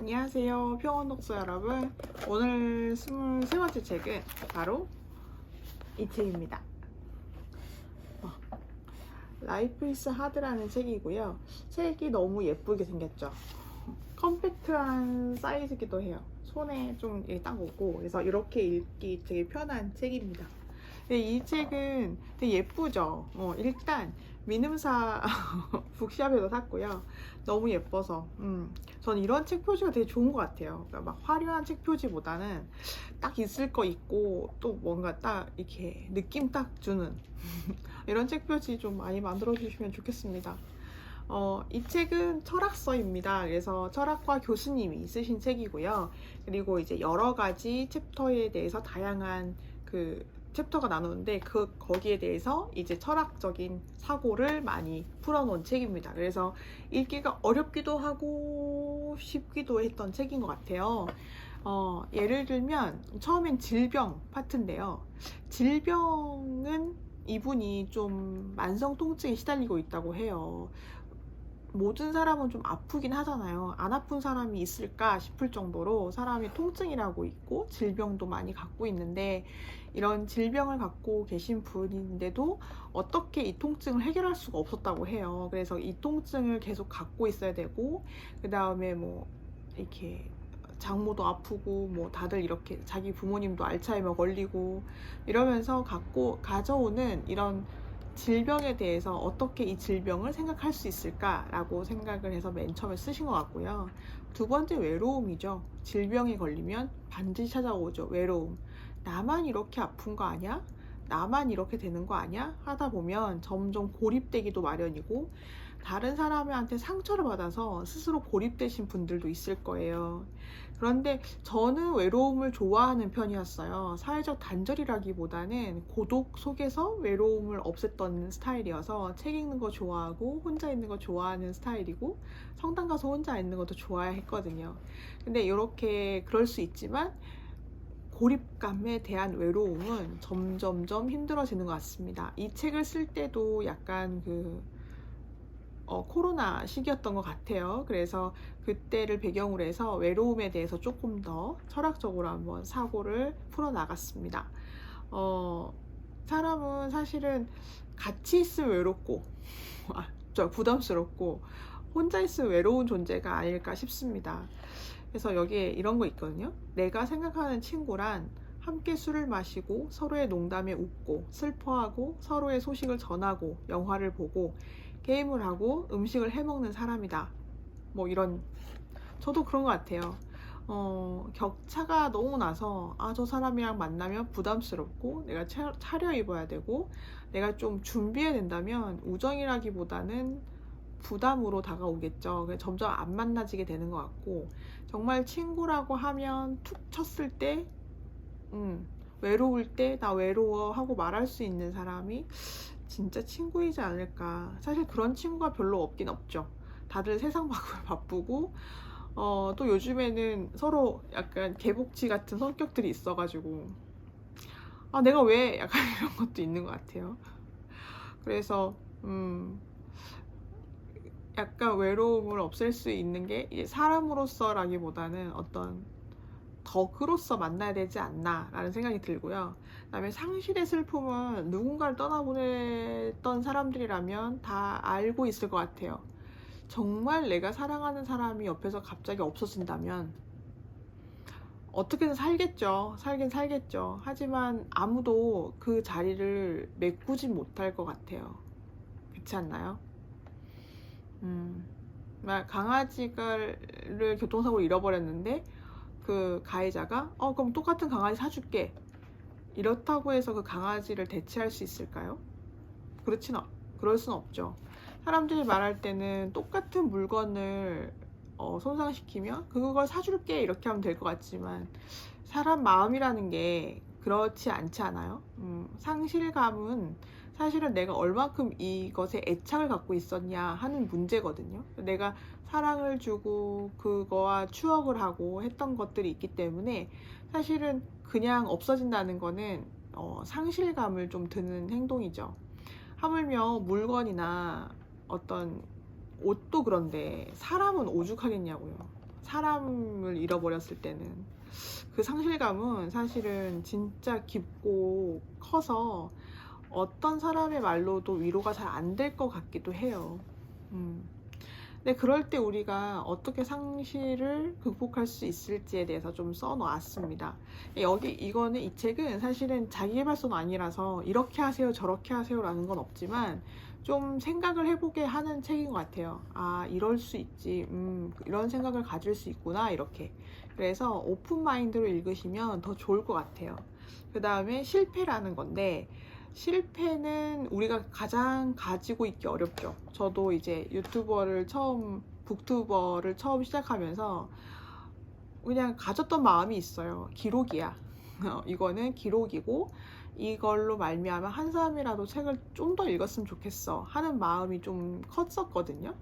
안녕하세요, 평원독서 여러분. 오늘 23번째 책은 바로 이 책입니다. 라이프 이즈 하드라는 책이고요. 책이 너무 예쁘게 생겼죠. 컴팩트한 사이즈기도 해요. 손에 좀 딱 오고, 그래서 이렇게 읽기 되게 편한 책입니다. 근데 이 책은 되게 예쁘죠. 일단 민음사 북샵에서 샀고요. 너무 예뻐서 전 이런 책 표지가 되게 좋은 것 같아요. 그러니까 막 화려한 책 표지보다는 딱 있을 거 있고 또 뭔가 딱 이렇게 느낌 딱 주는 이런 책 표지 좀 많이 만들어 주시면 좋겠습니다. 이 책은 철학서입니다. 그래서 철학과 교수님이 쓰신 책이고요. 그리고 이제 여러 가지 챕터에 대해서 다양한 그 챕터가 나누는데 거기에 대해서 이제 철학적인 사고를 많이 풀어놓은 책입니다. 그래서 읽기가 어렵기도 하고 쉽기도 했던 책인 것 같아요. 예를 들면 처음엔 질병 파트인데요. 질병은 이분이 좀 만성 통증에 시달리고 있다고 해요. 모든 사람은 좀 아프긴 하잖아요. 안 아픈 사람이 있을까 싶을 정도로 사람이 통증이라고 있고 질병도 많이 갖고 있는데, 이런 질병을 갖고 계신 분인데도 어떻게 이 통증을 해결할 수가 없었다고 해요. 그래서 이 통증을 계속 갖고 있어야 되고, 그 다음에 뭐 이렇게 장모도 아프고 뭐 다들 이렇게 자기 부모님도 알츠하이머 걸리고 이러면서 가져오는 이런 질병에 대해서 어떻게 이 질병을 생각할 수 있을까라고 생각을 해서 맨 처음에 쓰신 것 같고요. 두 번째, 외로움이죠. 질병에 걸리면 반드시 찾아오죠. 외로움. 나만 이렇게 아픈 거 아니야? 나만 이렇게 되는 거 아니야? 하다 보면 점점 고립되기도 마련이고, 다른 사람한테 상처를 받아서 스스로 고립되신 분들도 있을 거예요. 그런데 저는 외로움을 좋아하는 편이었어요. 사회적 단절이라기보다는 고독 속에서 외로움을 없앴던 스타일이어서 책 읽는 거 좋아하고 혼자 있는 거 좋아하는 스타일이고, 성당 가서 혼자 있는 것도 좋아했거든요. 근데 이렇게 그럴 수 있지만 고립감에 대한 외로움은 점점점 힘들어지는 것 같습니다. 이 책을 쓸 때도 약간 코로나 시기였던 것 같아요. 그래서 그때를 배경으로 해서 외로움에 대해서 조금 더 철학적으로 한번 사고를 풀어나갔습니다. 사람은 사실은 같이 있으면 외롭고 부담스럽고 혼자 있으면 외로운 존재가 아닐까 싶습니다. 그래서 여기에 이런 거 있거든요. 내가 생각하는 친구란 함께 술을 마시고 서로의 농담에 웃고 슬퍼하고 서로의 소식을 전하고 영화를 보고 게임을 하고 음식을 해먹는 사람이다. 뭐 이런, 저도 그런 것 같아요. 격차가 너무 나서 저 사람이랑 만나면 부담스럽고 내가 차려입어야 되고 내가 좀 준비해야 된다면 우정이라기보다는 부담으로 다가오겠죠. 점점 안 만나지게 되는 것 같고, 정말 친구라고 하면 툭 쳤을 때 외로울 때 나 외로워 하고 말할 수 있는 사람이 진짜 친구이지 않을까. 사실 그런 친구가 별로 없긴 없죠. 다들 세상 바쁘고 또 요즘에는 서로 약간 개복치 같은 성격들이 있어가지고 내가 왜 약간 이런 것도 있는 것 같아요. 그래서 약간 외로움을 없앨 수 있는 게 이제 사람으로서라기보다는 어떤 덕으로서 만나야 되지 않나 라는 생각이 들고요. 그 다음에 상실의 슬픔은 누군가를 떠나보냈던 사람들이라면 다 알고 있을 것 같아요. 정말 내가 사랑하는 사람이 옆에서 갑자기 없어진다면 어떻게든 살긴 살겠죠. 하지만 아무도 그 자리를 메꾸지 못할 것 같아요. 그렇지 않나요? 강아지를 교통사고로 잃어버렸는데 그 가해자가 그럼 똑같은 강아지 사줄게, 이렇다고 해서 그 강아지를 대체할 수 있을까요? 그럴 순 없죠. 사람들이 말할 때는 똑같은 물건을 손상시키면 그걸 사줄게 이렇게 하면 될 것 같지만, 사람 마음이라는 게 그렇지 않지 않아요? 상실감은 사실은 내가 얼만큼 이것에 애착을 갖고 있었냐 하는 문제거든요. 내가 사랑을 주고 그거와 추억을 하고 했던 것들이 있기 때문에 사실은 그냥 없어진다는 거는 상실감을 좀 드는 행동이죠. 하물며 물건이나 어떤 옷도 그런데 사람은 오죽하겠냐고요. 사람을 잃어버렸을 때는 그 상실감은 사실은 진짜 깊고 커서 어떤 사람의 말로도 위로가 잘 안 될 것 같기도 해요. 근데 그럴 때 우리가 어떻게 상실을 극복할 수 있을지에 대해서 좀 써놓았습니다. 이거는 이 책은 사실은 자기계발서는 아니라서 이렇게 하세요 저렇게 하세요 라는 건 없지만 좀 생각을 해보게 하는 책인 것 같아요. 아, 이럴 수 있지, 이런 생각을 가질 수 있구나, 이렇게. 그래서 오픈 마인드로 읽으시면 더 좋을 것 같아요. 그 다음에 실패라는 건데, 실패는 우리가 가장 가지고 있기 어렵죠. 저도 이제 북튜버를 처음 시작하면서 그냥 가졌던 마음이 있어요. 기록이야. 이거는 기록이고, 이걸로 말미암아 한 사람이라도 책을 좀 더 읽었으면 좋겠어 하는 마음이 좀 컸었거든요.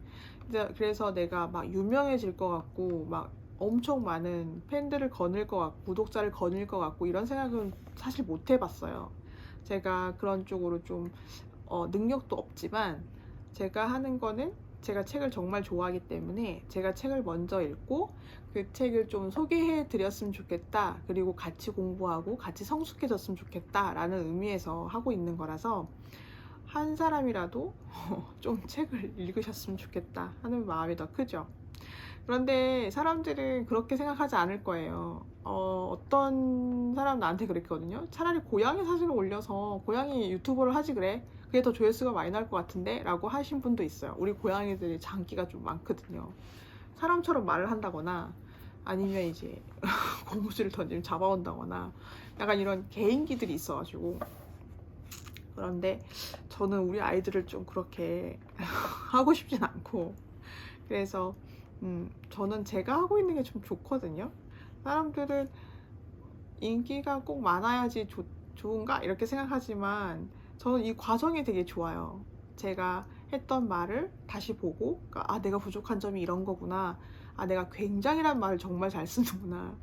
그래서 내가 막 유명해질 것 같고, 막 엄청 많은 팬들을 거닐 것 같고, 구독자를 거닐 것 같고, 이런 생각은 사실 못 해봤어요. 제가 그런 쪽으로 좀 능력도 없지만, 제가 하는 거는 제가 책을 정말 좋아하기 때문에 제가 책을 먼저 읽고 그 책을 좀 소개해 드렸으면 좋겠다, 그리고 같이 공부하고 같이 성숙해졌으면 좋겠다 라는 의미에서 하고 있는 거라서 한 사람이라도 좀 책을 읽으셨으면 좋겠다 하는 마음이 더 크죠. 그런데 사람들은 그렇게 생각하지 않을 거예요. 어떤 사람 나한테 그랬거든요. 차라리 고양이 사진을 올려서 고양이 유튜버를 하지 그래, 그게 더 조회수가 많이 날 것 같은데 라고 하신 분도 있어요. 우리 고양이들이 장기가 좀 많거든요. 사람처럼 말을 한다거나 아니면 이제 고무줄을 던지면 잡아온다거나 약간 이런 개인기들이 있어가지고. 그런데 저는 우리 아이들을 좀 그렇게 하고 싶진 않고, 그래서 저는 제가 하고 있는 게 좀 좋거든요. 사람들은 인기가 꼭 많아야지 좋은가 이렇게 생각하지만 저는 이 과정이 되게 좋아요. 제가 했던 말을 다시 보고, 아, 내가 부족한 점이 이런 거구나, 아, 내가 굉장히란 말을 정말 잘 쓰는구나,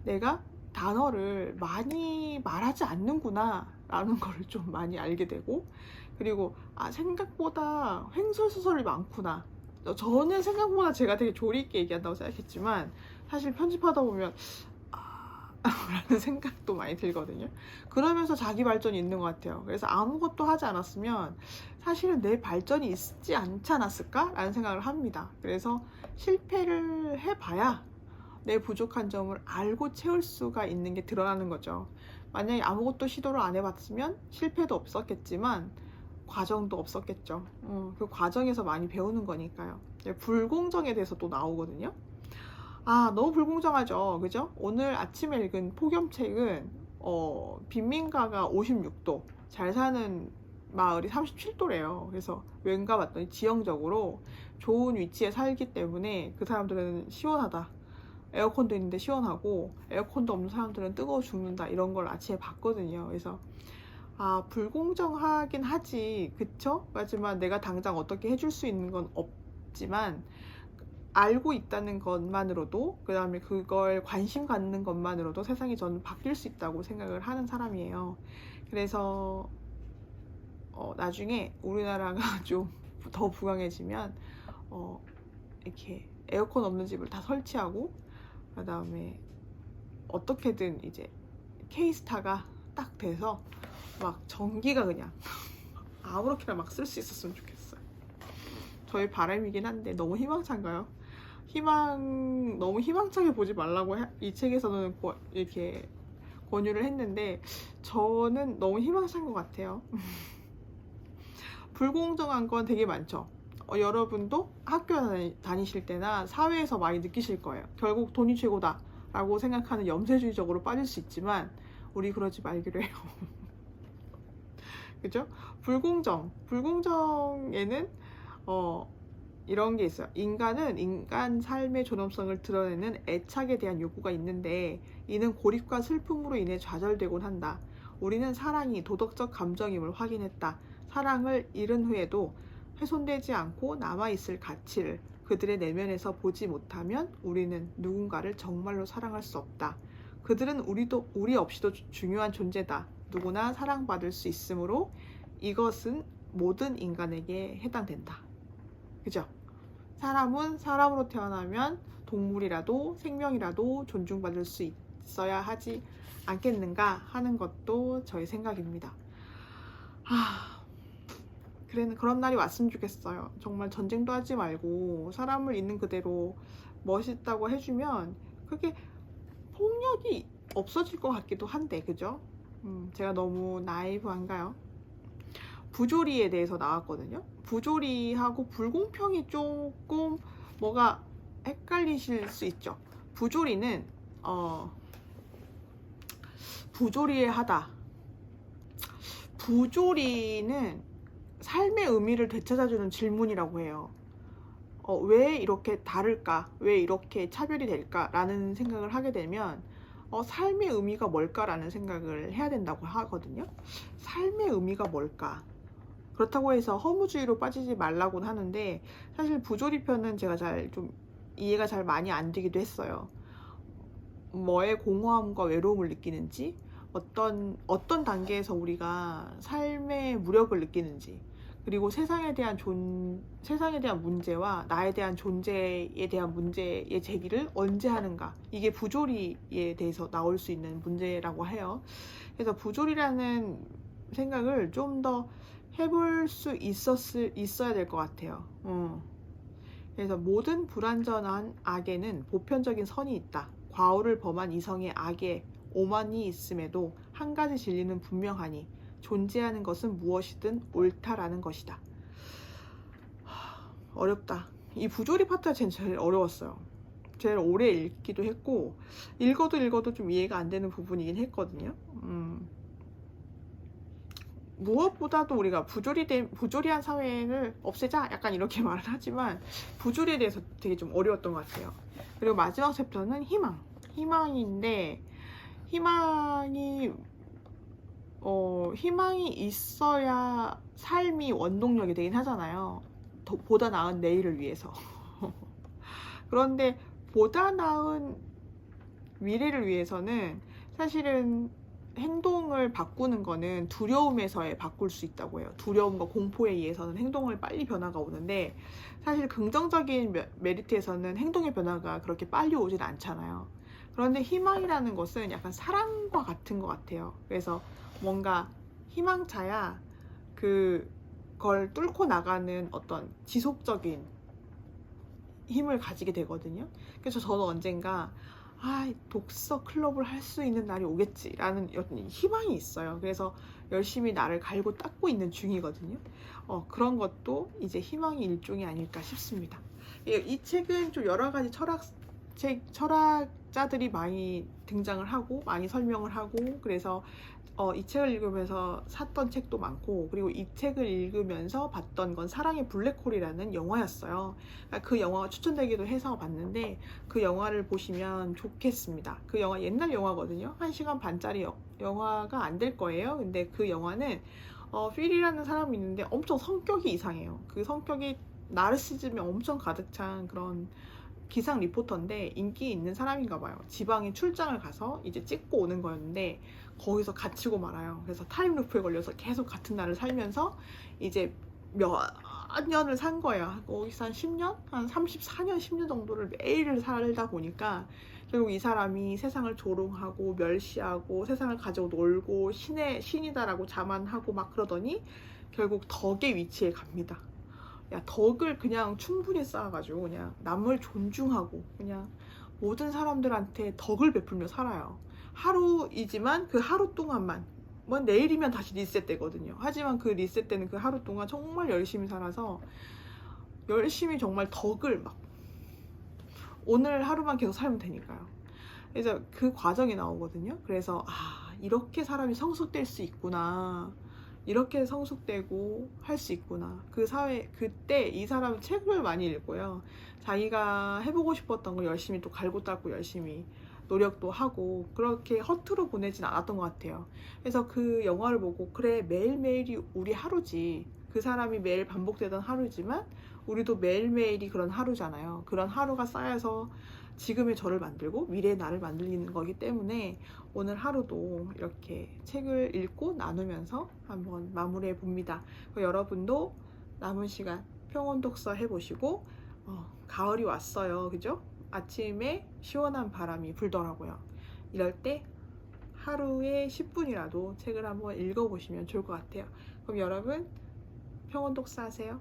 내가 단어를 많이 말하지 않는구나 라는 걸 좀 많이 알게 되고, 그리고 아, 생각보다 횡설수설이 많구나. 저는 생각보다 제가 되게 조리 있게 얘기한다고 생각했지만 사실 편집하다 보면 라는 생각도 많이 들거든요. 그러면서 자기 발전이 있는 것 같아요. 그래서 아무것도 하지 않았으면 사실은 내 발전이 있지 않지 않았을까? 라는 생각을 합니다. 그래서 실패를 해봐야 내 부족한 점을 알고 채울 수가 있는 게 드러나는 거죠. 만약에 아무것도 시도를 안 해봤으면 실패도 없었겠지만 과정도 없었겠죠. 그 과정에서 많이 배우는 거니까요. 불공정에 대해서 또 나오거든요. 아, 너무 불공정하죠. 그죠? 오늘 아침에 읽은 폭염책은 빈민가가 56도, 잘 사는 마을이 37도래요. 그래서 왠가 봤더니 지형적으로 좋은 위치에 살기 때문에 그 사람들은 시원하다, 에어컨도 있는데 시원하고, 에어컨도 없는 사람들은 뜨거워 죽는다, 이런 걸 아침에 봤거든요. 그래서 아, 불공정하긴 하지, 그쵸? 하지만 내가 당장 어떻게 해줄 수 있는 건 없지만 알고 있다는 것만으로도, 그 다음에 그걸 관심 갖는 것만으로도 세상이 저는 바뀔 수 있다고 생각을 하는 사람이에요. 그래서 나중에 우리나라가 좀 더 부강해지면 이렇게 에어컨 없는 집을 다 설치하고, 그 다음에 어떻게든 이제 K스타가 딱 돼서 막 전기가 그냥 아무렇게나 막 쓸 수 있었으면 좋겠어요. 저의 바람이긴 한데 너무 희망찬가요? 너무 희망차게 보지 말라고 이 책에서는 이렇게 권유를 했는데 저는 너무 희망찬 것 같아요. 불공정한 건 되게 많죠. 여러분도 학교 다니실 때나 사회에서 많이 느끼실 거예요. 결국 돈이 최고다 라고 생각하는 염세주의적으로 빠질 수 있지만 우리 그러지 말기로 해요. 그죠? 불공정에는 이런 게 있어요. 인간은 인간 삶의 존엄성을 드러내는 애착에 대한 요구가 있는데 이는 고립과 슬픔으로 인해 좌절되곤 한다. 우리는 사랑이 도덕적 감정임을 확인했다. 사랑을 잃은 후에도 훼손되지 않고 남아있을 가치를 그들의 내면에서 보지 못하면 우리는 누군가를 정말로 사랑할 수 없다. 그들은 우리 없이도 중요한 존재다. 누구나 사랑받을 수 있으므로 이것은 모든 인간에게 해당된다. 그죠? 사람은 사람으로 태어나면 동물이라도 생명이라도 존중받을 수 있어야 하지 않겠는가 하는 것도 저의 생각입니다. 그런 날이 왔으면 좋겠어요. 정말 전쟁도 하지 말고 사람을 있는 그대로 멋있다고 해주면 그게 폭력이 없어질 것 같기도 한데, 그죠? 제가 너무 나이브한가요? 부조리에 대해서 나왔거든요. 부조리하고 불공평이 조금 뭐가 헷갈리실 수 있죠. 부조리는 부조리에 하다. 부조리는 삶의 의미를 되찾아주는 질문이라고 해요. 왜 이렇게 다를까? 왜 이렇게 차별이 될까? 라는 생각을 하게 되면 삶의 의미가 뭘까라는 생각을 해야 된다고 하거든요. 삶의 의미가 뭘까? 그렇다고 해서 허무주의로 빠지지 말라고는 하는데 사실 부조리 편은 제가 좀 이해가 잘 많이 안 되기도 했어요. 뭐의 공허함과 외로움을 느끼는지, 어떤 단계에서 우리가 삶의 무력을 느끼는지, 그리고 세상에 대한 문제와 나에 대한 존재에 대한 문제의 제기를 언제 하는가, 이게 부조리에 대해서 나올 수 있는 문제라고 해요. 그래서 부조리라는 생각을 좀 더 해볼 수 있어야 될 것 같아요. 그래서 모든 불완전한 악에는 보편적인 선이 있다. 과오를 범한 이성의 악에 오만이 있음에도 한 가지 진리는 분명하니 존재하는 것은 무엇이든 옳다라는 것이다. 어렵다. 이 부조리 파트가 제일 어려웠어요. 제일 오래 읽기도 했고 읽어도 좀 이해가 안 되는 부분이긴 했거든요. 무엇보다도 우리가 부조리한 사회를 없애자 약간 이렇게 말을 하지만 부조리에 대해서 되게 좀 어려웠던 것 같아요. 그리고 마지막 챕터는 희망인데 희망이 있어야 삶이 원동력이 되긴 하잖아요. 보다 나은 내일을 위해서. 그런데 보다 나은 미래를 위해서는 사실은 행동을 바꾸는 거는 두려움에서에 바꿀 수 있다고 해요. 두려움과 공포에 의해서는 행동을 빨리 변화가 오는데 사실 긍정적인 메리트에서는 행동의 변화가 그렇게 빨리 오진 않잖아요. 그런데 희망이라는 것은 약간 사랑과 같은 것 같아요. 그래서 뭔가 희망차야 그걸 뚫고 나가는 어떤 지속적인 힘을 가지게 되거든요. 그래서 저는 언젠가 독서 클럽을 할 수 있는 날이 오겠지라는 희망이 있어요. 그래서 열심히 나를 갈고 닦고 있는 중이거든요. 그런 것도 이제 희망의 일종이 아닐까 싶습니다. 이 책은 좀 여러 가지 철학자들이 많이 등장을 하고 많이 설명을 하고 그래서 이 책을 읽으면서 샀던 책도 많고 그리고 이 책을 읽으면서 봤던 건 사랑의 블랙홀이라는 영화였어요. 그 영화가 추천되기도 해서 봤는데 그 영화를 보시면 좋겠습니다. 그 영화 옛날 영화거든요. 1시간 반짜리 영화가 안 될 거예요. 근데 그 영화는 필이라는 사람이 있는데 엄청 성격이 이상해요. 그 성격이 나르시즘이 엄청 가득 찬 그런 기상 리포터인데 인기 있는 사람인가 봐요. 지방에 출장을 가서 이제 찍고 오는 거였는데 거기서 갇히고 말아요. 그래서 타임루프에 걸려서 계속 같은 날을 살면서 이제 몇 년을 산 거예요. 거기서 한 10년? 한 34년, 10년 정도를 매일을 살다 보니까 결국 이 사람이 세상을 조롱하고 멸시하고 세상을 가지고 놀고 신이다라고 자만하고 막 그러더니 결국 덕의 위치에 갑니다. 덕을 그냥 충분히 쌓아가지고 그냥 남을 존중하고 그냥 모든 사람들한테 덕을 베풀며 살아요. 하루이지만 그 하루 동안만 내일이면 다시 리셋되거든요. 하지만 그 리셋되는 그 하루 동안 정말 열심히 살아서 열심히 정말 덕을 오늘 하루만 계속 살면 되니까요. 그래서 그 과정이 나오거든요. 그래서 이렇게 사람이 성숙될 수 있구나. 이렇게 성숙되고 할 수 있구나. 그때 이 사람은 책을 많이 읽고요. 자기가 해보고 싶었던 걸 열심히 또 갈고 닦고 열심히 노력도 하고 그렇게 허투루 보내진 않았던 것 같아요. 그래서 그 영화를 보고 그래 매일매일이 우리 하루지. 그 사람이 매일 반복되던 하루지만 우리도 매일매일이 그런 하루잖아요. 그런 하루가 쌓여서 지금의 저를 만들고 미래의 나를 만들리는 거기 때문에 오늘 하루도 이렇게 책을 읽고 나누면서 한번 마무리해 봅니다. 여러분도 남은 시간 평온 독서 해보시고 가을이 왔어요. 그죠? 아침에 시원한 바람이 불더라고요. 이럴 때 하루에 10분이라도 책을 한번 읽어보시면 좋을 것 같아요. 그럼 여러분 평온 독서하세요.